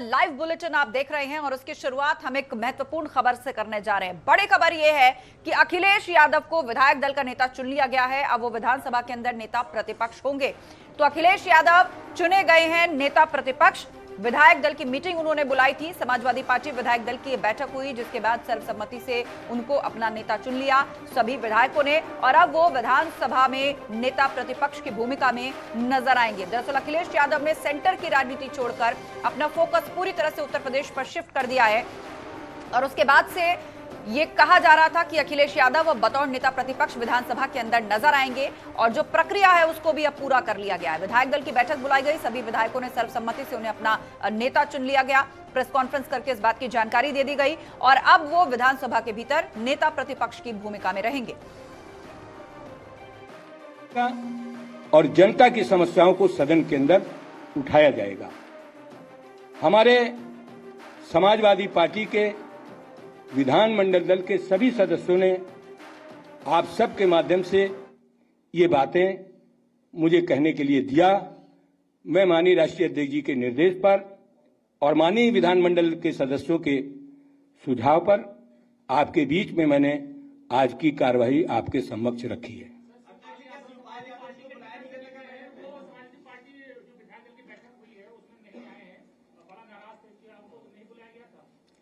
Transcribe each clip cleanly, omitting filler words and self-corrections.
Live bulletin आप देख रहे हैं और उसकी शुरुआत हम एक महत्वपूर्ण खबर से करने जा रहे हैं। बड़ी खबर यह है कि अखिलेश यादव को विधायक दल का नेता चुन लिया गया है। अब वो विधानसभा के अंदर नेता प्रतिपक्ष होंगे। तो अखिलेश यादव चुने गए हैं नेता प्रतिपक्ष। विधायक दल की मीटिंग उन्होंने बुलाई थी। समाजवादी पार्टी विधायक दल की बैठक हुई, जिसके बाद सर्वसम्मति से उनको अपना नेता चुन लिया सभी विधायकों ने, और अब वो विधानसभा में नेता प्रतिपक्ष की भूमिका में नजर आएंगे। दरअसल अखिलेश यादव ने सेंटर की राजनीति छोड़कर अपना फोकस पूरी तरह से उत्तर प्रदेश पर शिफ्ट कर दिया है, और उसके बाद से ये कहा जा रहा था कि अखिलेश यादव अब बतौर नेता प्रतिपक्ष विधानसभा के अंदर नजर आएंगे, और जो प्रक्रिया है उसको भी अब पूरा कर लिया गया है। विधायक दल की बैठक बुलाई गई, सभी विधायकों ने सर्वसम्मति से उन्हें अपना नेता चुन लिया गया। प्रेस कॉन्फ्रेंस करके इस बात की जानकारी दे दी गई, और अब वो विधानसभा के भीतर नेता प्रतिपक्ष की भूमिका में रहेंगे और जनता की समस्याओं को सदन के अंदर उठाया जाएगा। हमारे समाजवादी पार्टी के विधानमंडल दल के सभी सदस्यों ने आप सबके माध्यम से ये बातें मुझे कहने के लिए दिया। मैं माननीय राष्ट्रीय अध्यक्ष जी के निर्देश पर और माननीय विधानमंडल के सदस्यों के सुझाव पर आपके बीच में मैंने आज की कार्यवाही आपके समक्ष रखी है।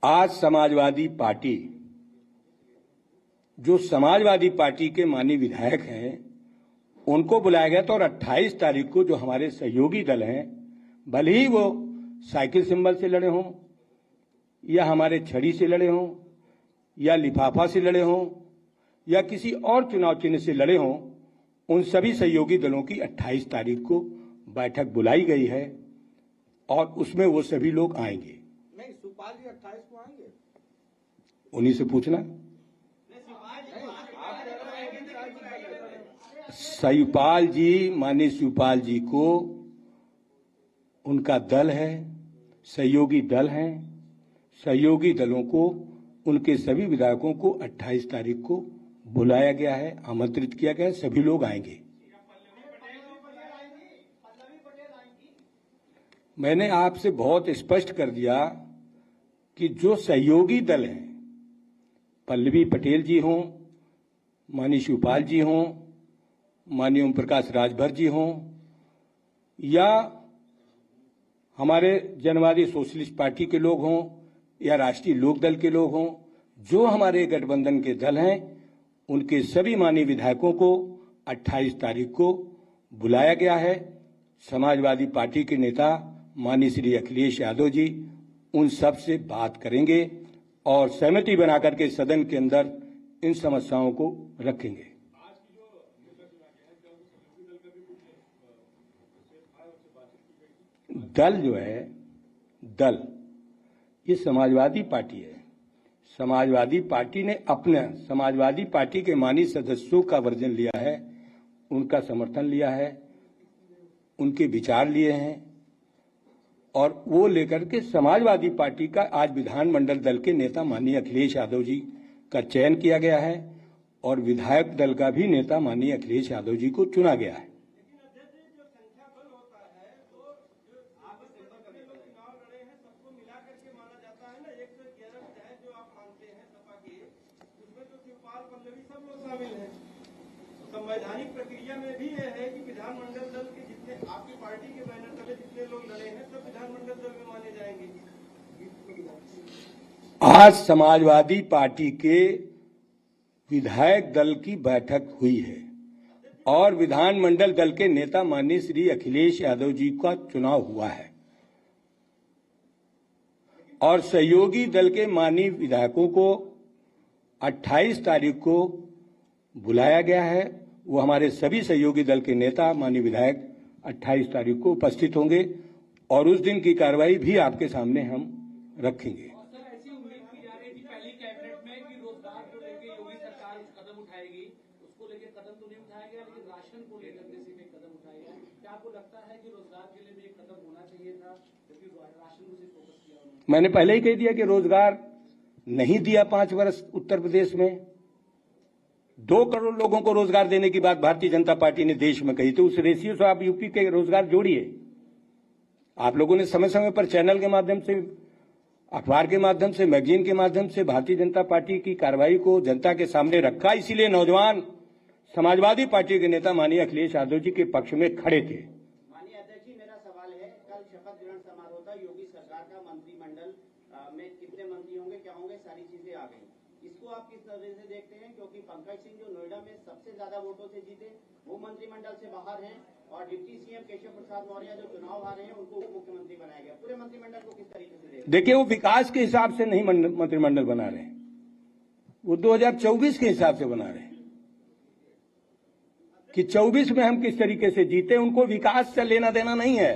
आज समाजवादी पार्टी, जो समाजवादी पार्टी के माननीय विधायक हैं, उनको बुलाया गया था, और 28 तारीख को जो हमारे सहयोगी दल हैं, भले ही वो साइकिल सिंबल से लड़े हों या हमारे छड़ी से लड़े हों या लिफाफा से लड़े हों या किसी और चुनाव चिन्ह से लड़े हों, उन सभी सहयोगी दलों की 28 तारीख को बैठक बुलाई गई है, और उसमें वो सभी लोग आएंगे। नहीं, सुपाल जी 28 को आएंगे, उन्हीं से पूछना। शिवपाल जी, माननीय शिवपाल जी को उनका दल है, सहयोगी दल हैं, सहयोगी दलों को उनके सभी विधायकों को 28 तारीख को बुलाया गया है, आमंत्रित किया गया है, सभी लोग आएंगे। मैंने आपसे बहुत स्पष्ट कर दिया कि जो सहयोगी दल हैं, पल्लवी पटेल जी हों, माननीय शिवपाल जी हों, माननीय ओम प्रकाश राजभर जी हों, या हमारे जनवादी सोशलिस्ट पार्टी के लोग हों या राष्ट्रीय लोकदल के लोग हों, जो हमारे गठबंधन के दल हैं, उनके सभी माननीय विधायकों को 28 तारीख को बुलाया गया है। समाजवादी पार्टी के नेता माननीय श्री अखिलेश यादव जी उन सब से बात करेंगे और सहमति बनाकर के सदन के अंदर इन समस्याओं को रखेंगे। दल जो है, दल ये समाजवादी पार्टी है। समाजवादी पार्टी ने अपने समाजवादी पार्टी के माननीय सदस्यों का वर्जन लिया है, उनका समर्थन लिया है, उनके विचार लिए हैं, और वो लेकर के समाजवादी पार्टी का आज विधानमंडल दल के नेता माननीय अखिलेश यादव जी का चयन किया गया है, और विधायक दल का भी नेता माननीय अखिलेश यादव जी को चुना गया है। संवैधानिक प्रक्रिया में भी यह है कि विधानमंडल दल के जितने आपकी पार्टी के बैनर तले जितने लोग लड़े हैं सब विधानमंडल दल में माने जाएंगे। आज समाजवादी पार्टी के विधायक दल की बैठक हुई है, और विधानमंडल दल के नेता माननीय श्री अखिलेश यादव जी का चुनाव हुआ है, और सहयोगी दल के माननीय विधायकों को 28 तारीख को बुलाया गया है। वो हमारे सभी सहयोगी दल के नेता माननीय विधायक 28 तारीख को उपस्थित होंगे, और उस दिन की कार्रवाई भी आपके सामने हम रखेंगे। ऐसी उम्मीद की जा रही थी पहली कैबिनेट में कि रोजगार को लेकर योगी सरकार कदम उठाएगी, उसको लेकर कदम तो नहीं उठाया गया, लेकिन राशन को लेकर किसी ने कदम उठाया गया। क्या आपको लगता है कि रोजगार के लिए भी एक कदम होना चाहिए था, क्योंकि राशन को सिर्फ फोकस किया उन्होंने? मैंने पहले ही कह दिया कि रोजगार नहीं दिया 5 वर्ष उत्तर प्रदेश में। 2 करोड़ लोगों को रोजगार देने की बात भारतीय जनता पार्टी ने देश में कही, तो उस रेशियो से आप यूपी के रोजगार जोड़िए। आप लोगों ने समय समय पर चैनल के माध्यम से, अखबार के माध्यम से, मैगजीन के माध्यम से भारतीय जनता पार्टी की कार्रवाई को जनता के सामने रखा। इसीलिए नौजवान समाजवादी पार्टी के नेता माननीय अखिलेश यादव जी के पक्ष में खड़े थे। माननीय अध्यक्ष जी, मेरा सवाल है, कल शपथ ग्रहण समारोह था, योगी सरकार का मंत्रिमंडल में कितने मंत्री होंगे, क्या होंगे, सारी चीजें आ गई। इसको आप किस नजर से देखते हैं? क्योंकि पंकज सिंह जो नोएडा में सबसे ज्यादा वोटों से जीते, वो मंत्रिमंडल से बाहर हैं, और डिप्टी सीएम केशव प्रसाद मौर्य जो चुनाव हारे हैं, उनको उप मुख्यमंत्री बनाया गया। पूरे मंत्रिमंडल को किस तरीके से देखते हैं? देखिए, वो विकास के हिसाब से नहीं मंत्रिमंडल बना रहे, वो 2024 के हिसाब से बना रहे कि 24 में हम किस तरीके से जीते। उनको विकास से लेना देना नहीं है।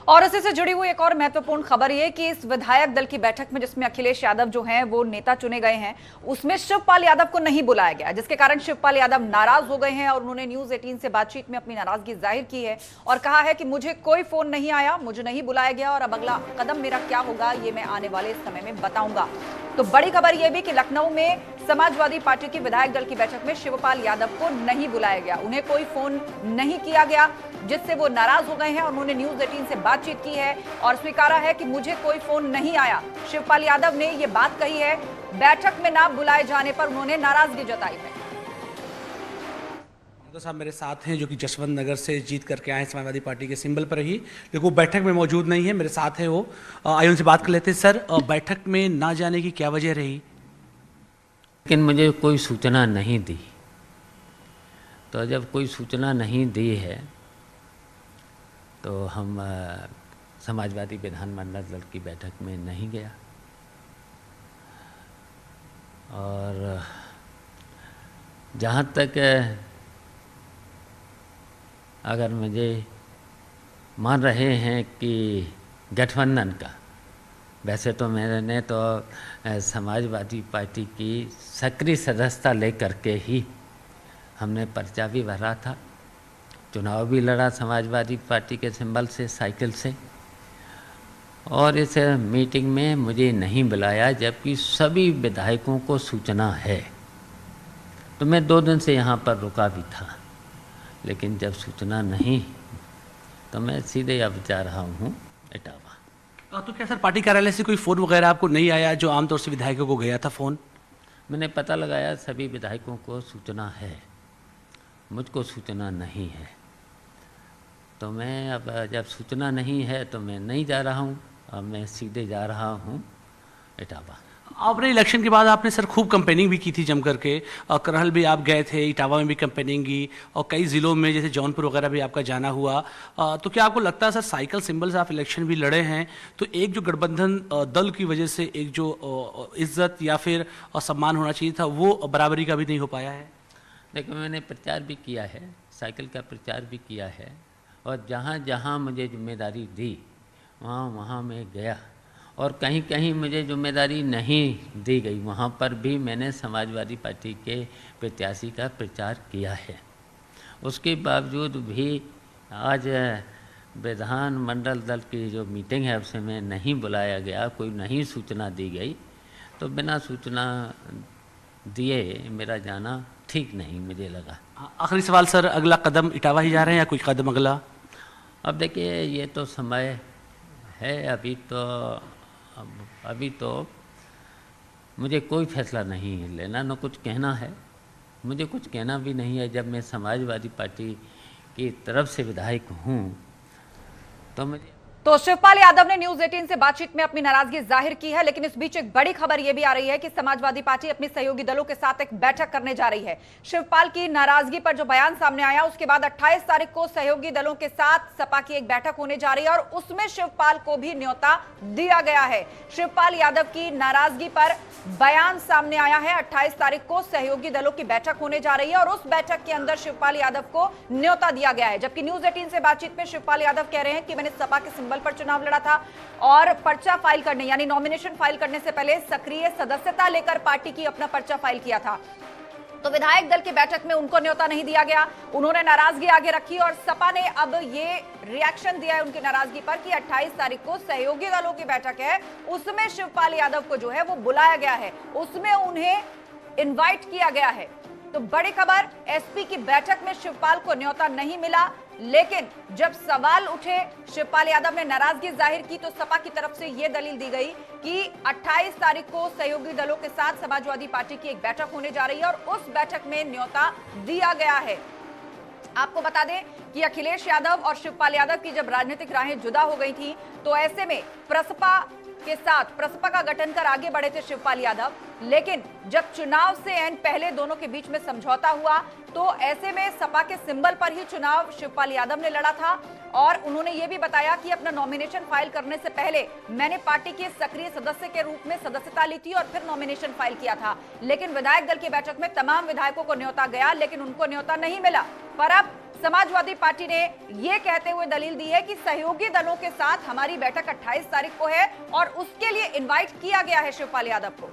और इसी से जुड़ी हुई एक और महत्वपूर्ण खबर ये कि इस विधायक दल की बैठक में जिसमें अखिलेश यादव जो हैं वो नेता चुने गए हैं, उसमें शिवपाल यादव को नहीं बुलाया गया, जिसके कारण शिवपाल यादव नाराज हो गए हैं और उन्होंने न्यूज 18 से बातचीत में अपनी नाराजगी जाहिर की है और कहा है कि मुझे कोई फोन नहीं आया, मुझे नहीं बुलाया गया और अब अगला कदम मेरा क्या होगा ये मैं आने वाले समय में बताऊंगा। तो बड़ी खबर यह भी कि लखनऊ में समाजवादी पार्टी की विधायक दल की बैठक में शिवपाल यादव को नहीं बुलाया गया, उन्हें कोई फोन नहीं किया गया, जिससे वो नाराज हो गए हैं और उन्होंने न्यूज 18 से बातचीत की है और स्वीकारा है कि मुझे कोई फोन नहीं आया। शिवपाल यादव ने ये बात कही है, बैठक में ना बुलाए जाने पर उन्होंने नाराजगी जताई है। तो साहब मेरे साथ हैं जो कि जसवंत नगर से जीत करके आए समाजवादी पार्टी के सिंबल पर ही, लेकिन वो बैठक में मौजूद नहीं है, मेरे साथ है वो। आइए उनसे बात कर लेते हैं। सर, बैठक में ना जाने की क्या वजह रही? लेकिन मुझे कोई सूचना नहीं दी, तो जब कोई सूचना नहीं दी है तो हम समाजवादी विधानमंडल दल की बैठक में नहीं गया। और जहाँ तक अगर मुझे मान रहे हैं कि गठबंधन का, वैसे तो मैंने तो समाजवादी पार्टी की सक्रिय सदस्यता लेकर के ही हमने पर्चा भी भरा था, चुनाव भी लड़ा समाजवादी पार्टी के सिंबल से, साइकिल से, और इस मीटिंग में मुझे नहीं बुलाया जबकि सभी विधायकों को सूचना है। तो मैं 2 दिन से यहाँ पर रुका भी था, लेकिन जब सूचना नहीं तो मैं सीधे अब जा रहा हूँ इटावा। तो क्या सर पार्टी कार्यालय से कोई फ़ोन वगैरह आपको नहीं आया जो आमतौर से विधायकों को गया था फ़ोन? मैंने पता लगाया, सभी विधायकों को सूचना है, मुझको सूचना नहीं है। तो मैं अब जब सूचना नहीं है तो मैं नहीं जा रहा हूँ, अब मैं सीधे जा रहा हूँ इटावा। आपने इलेक्शन के बाद आपने सर खूब कैंपेनिंग भी की थी जम करके, और करहल भी आप गए थे, इटावा में भी कैंपेनिंग की, और कई ज़िलों में जैसे जौनपुर वगैरह भी आपका जाना हुआ। तो क्या आपको लगता है सर साइकिल सिंबल से आप इलेक्शन भी लड़े हैं, तो एक जो गठबंधन दल की वजह से एक जो इज्जत या फिर सम्मान होना चाहिए था वो बराबरी का भी नहीं हो पाया है? देखो, मैंने प्रचार भी किया है, साइकिल का प्रचार भी किया है, और जहाँ जहाँ मुझे जिम्मेदारी दी वहाँ वहाँ मैं गया, और कहीं कहीं मुझे जिम्मेदारी नहीं दी गई वहाँ पर भी मैंने समाजवादी पार्टी के प्रत्याशी का प्रचार किया है। उसके बावजूद भी आज विधानमंडल दल की जो मीटिंग है उसे मैं नहीं बुलाया गया, कोई नहीं सूचना दी गई, तो बिना सूचना दिए मेरा जाना ठीक नहीं मुझे लगा। आखिरी सवाल सर, अगला कदम इटावा ही जा रहे हैं या कोई कदम अगला? अब देखिए, ये तो समय है, अभी तो मुझे कोई फैसला नहीं लेना, न कुछ कहना है, मुझे कुछ कहना भी नहीं है। जब मैं समाजवादी पार्टी की तरफ से विधायक हूँ तो मुझे तो शिवपाल यादव ने न्यूज 18 से बातचीत में अपनी नाराजगी जाहिर की है, लेकिन इस बीच एक बड़ी खबर यह भी आ रही है कि समाजवादी पार्टी अपने सहयोगी दलों के साथ एक बैठक करने जा रही है। शिवपाल की नाराजगी पर जो बयान सामने आया उसके बाद 28 तारीख को सहयोगी दलों के साथ सपा की एक बैठक होने जा रही है और उसमें शिवपाल को भी न्योता दिया गया है। शिवपाल यादव की नाराजगी पर बयान सामने आया है। 28 तारीख को सहयोगी दलों की बैठक होने जा रही है और उस बैठक के अंदर शिवपाल यादव को न्योता दिया गया है, जबकि न्यूज 18 से बातचीत में शिवपाल यादव कह रहे हैं कि मैंने सपा के सिंबल पर चुनाव लड़ा था और पर्चा फाइल करने यानी नॉमिनेशन फाइल करने से पहले सक्रिय सदस्यता लेकर पार्टी की अपना पर्चा फाइल किया था। तो विधायक दल की बैठक में उनको न्योता नहीं दिया गया, उन्होंने नाराजगी आगे रखी और सपा ने अब ये रिएक्शन दिया है उनकी नाराजगी पर कि 28 तारीख को सहयोगी दलों की बैठक है, उसमें शिवपाल यादव को जो है वो बुलाया गया है, उसमें उन्हें इनवाइट किया गया है। तो बड़ी खबर, एसपी की बैठक में शिवपाल को न्योता नहीं मिला, लेकिन जब सवाल उठे, शिवपाल यादव ने नाराजगी जाहिर की तो सपा की तरफ से यह दलील दी गई कि 28 तारीख को सहयोगी दलों के साथ समाजवादी पार्टी की एक बैठक होने जा रही है और उस बैठक में न्योता दिया गया है। आपको बता दें कि अखिलेश यादव और शिवपाल यादव की जब राजनीतिक राहें जुदा हो गई थी तो ऐसे में प्रसपा के साथ प्रसपा का गठन कर आगे बढ़े थे शिवपाल यादव, लेकिन जब चुनाव से एन पहले दोनों के बीच में समझौता हुआ तो ऐसे में सपा के सिंबल पर ही चुनाव शिवपाल यादव ने लड़ा था और उन्होंने ये भी बताया कि अपना नॉमिनेशन फाइल करने से पहले मैंने पार्टी के सक्रिय सदस्य के रूप में सदस्यता ली थी और फिर नॉमिनेशन फाइल किया था। लेकिन विधायक दल की बैठक में तमाम विधायकों को न्योता गया, लेकिन उनको न्योता नहीं मिला। पर अब समाजवादी पार्टी ने यह कहते हुए दलील दी है कि सहयोगी दलों के साथ हमारी बैठक 28 तारीख को है और उसके लिए इनवाइट किया गया है शिवपाल यादव को।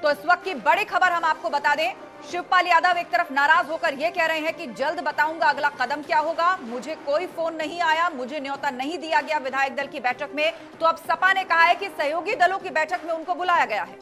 तो इस वक्त की बड़ी खबर हम आपको बता दें, शिवपाल यादव एक तरफ नाराज होकर यह कह रहे हैं कि जल्द बताऊंगा अगला कदम क्या होगा, मुझे कोई फोन नहीं आया, मुझे न्योता नहीं दिया गया विधायक दल की बैठक में। तो अब सपा ने कहा है कि सहयोगी दलों की बैठक में उनको बुलाया गया है।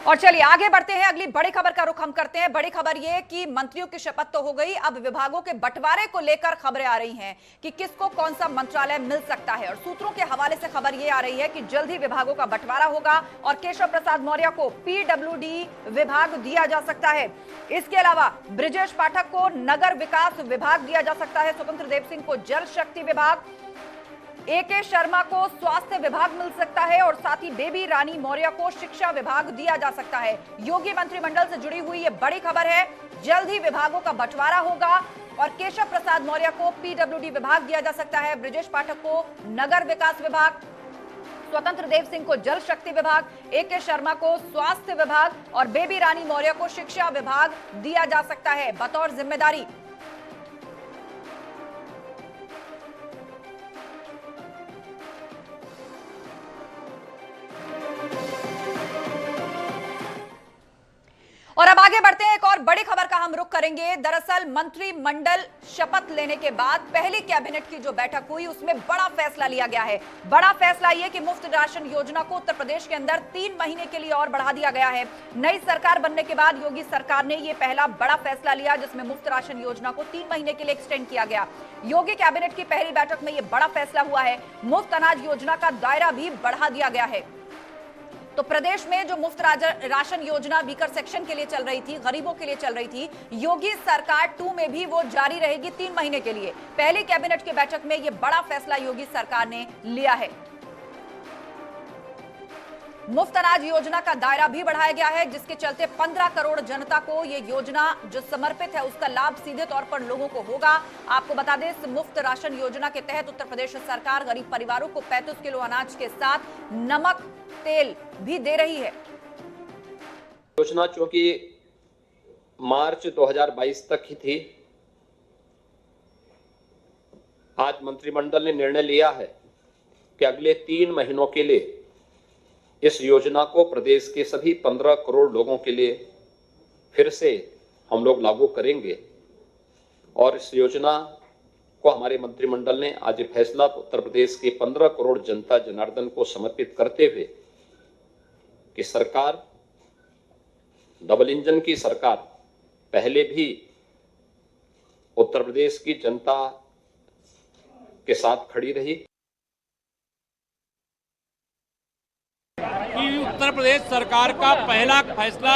और चलिए आगे बढ़ते हैं, अगली बड़ी खबर का रुख हम करते हैं। बड़ी खबर यह कि मंत्रियों की शपथ तो हो गई, अब विभागों के बंटवारे को लेकर खबरें आ रही हैं कि किसको कौन सा मंत्रालय मिल सकता है। और सूत्रों के हवाले से खबर यह आ रही है कि जल्द ही विभागों का बंटवारा होगा और केशव प्रसाद मौर्य को पीडब्ल्यूडी विभाग दिया जा सकता है। इसके अलावा ब्रिजेश पाठक को नगर विकास विभाग दिया जा सकता है, स्वतंत्र देव सिंह को जल शक्ति विभाग, एके शर्मा को स्वास्थ्य विभाग मिल सकता है और साथ ही बेबी रानी मौर्य को शिक्षा विभाग दिया जा सकता है। योगी मंत्रिमंडल से जुड़ी हुई यह बड़ी खबर है, जल्द ही विभागों का बंटवारा होगा और केशव प्रसाद मौर्य को पीडब्ल्यूडी विभाग दिया जा सकता है, ब्रिजेश पाठक को नगर विकास विभाग, स्वतंत्र देव सिंह को जल शक्ति विभाग, एके शर्मा को स्वास्थ्य विभाग और बेबी रानी मौर्य को शिक्षा विभाग दिया जा सकता है बतौर जिम्मेदारी। और अब आगे बढ़ते हैं, एक और बड़ी खबर का हम रुख करेंगे। दरअसल मंत्रिमंडल शपथ लेने के बाद पहली कैबिनेट की जो बैठक हुई उसमें बड़ा फैसला लिया गया है। बड़ा फैसला यह कि मुफ्त राशन योजना को उत्तर प्रदेश के अंदर 3 महीने के लिए और बढ़ा दिया गया है। नई सरकार बनने के बाद योगी सरकार ने यह पहला बड़ा फैसला लिया जिसमें मुफ्त राशन योजना को 3 महीने के लिए एक्सटेंड किया गया। योगी कैबिनेट की पहली बैठक में यह बड़ा फैसला हुआ है। मुफ्त अनाज योजना का दायरा भी बढ़ा दिया गया है। तो प्रदेश में जो मुफ्त राशन योजना वीकर सेक्शन के लिए चल रही थी, गरीबों के लिए चल रही थी, योगी सरकार 2 में भी वो जारी रहेगी 3 महीने के लिए। पहली कैबिनेट की बैठक में ये बड़ा फैसला योगी सरकार ने लिया है। मुफ्त अनाज योजना का दायरा भी बढ़ाया गया है जिसके चलते 15 करोड़ जनता को ये योजना जो समर्पित है उसका लाभ सीधे तौर पर लोगों को होगा। आपको बता दें इस मुफ्त राशन योजना के तहत उत्तर प्रदेश सरकार गरीब परिवारों को 35 किलो अनाज के साथ नमक तेल भी दे रही है। योजना चूंकि मार्च 2022 तक ही थी, आज मंत्रिमंडल ने निर्णय लिया है कि अगले 3 महीनों के लिए इस योजना को प्रदेश के सभी 15 करोड़ लोगों के लिए फिर से हम लोग लागू करेंगे। और इस योजना को हमारे मंत्रिमंडल ने आज फैसला उत्तर प्रदेश के 15 करोड़ जनता जनार्दन को समर्पित करते हुए कि सरकार डबल इंजन की सरकार पहले भी उत्तर प्रदेश की जनता के साथ खड़ी रही। कि उत्तर प्रदेश सरकार का पहला फैसला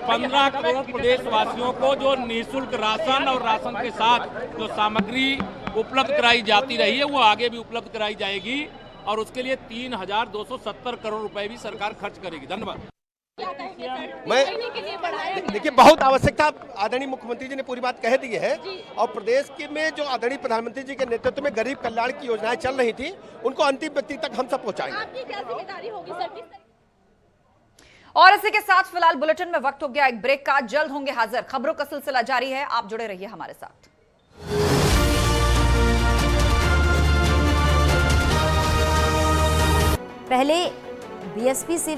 15 करोड़ प्रदेशवासियों को जो निःशुल्क राशन और राशन के साथ जो सामग्री उपलब्ध कराई जाती रही है वो आगे भी उपलब्ध कराई जाएगी और उसके लिए 3,270 करोड़ रुपए भी सरकार खर्च करेगी। धन्यवाद। मैं देखिए बहुत आवश्यक था, आदरणीय मुख्यमंत्री जी ने पूरी बात कह दी है और प्रदेश के में जो आदरणीय प्रधानमंत्री जी के नेतृत्व में गरीब कल्याण की योजनाएं चल रही थी उनको अंतिम व्यक्ति तक हम सब पहुंचाएंगे। आपकी क्या जिम्मेदारी होगी सर? और इसी के साथ फिलहाल बुलेटिन में वक्त हो गया एक ब्रेक का, जल्द होंगे हाजिर। खबरों का सिलसिला जारी है, आप जुड़े रहिए हमारे साथ। पहले बीएसपी से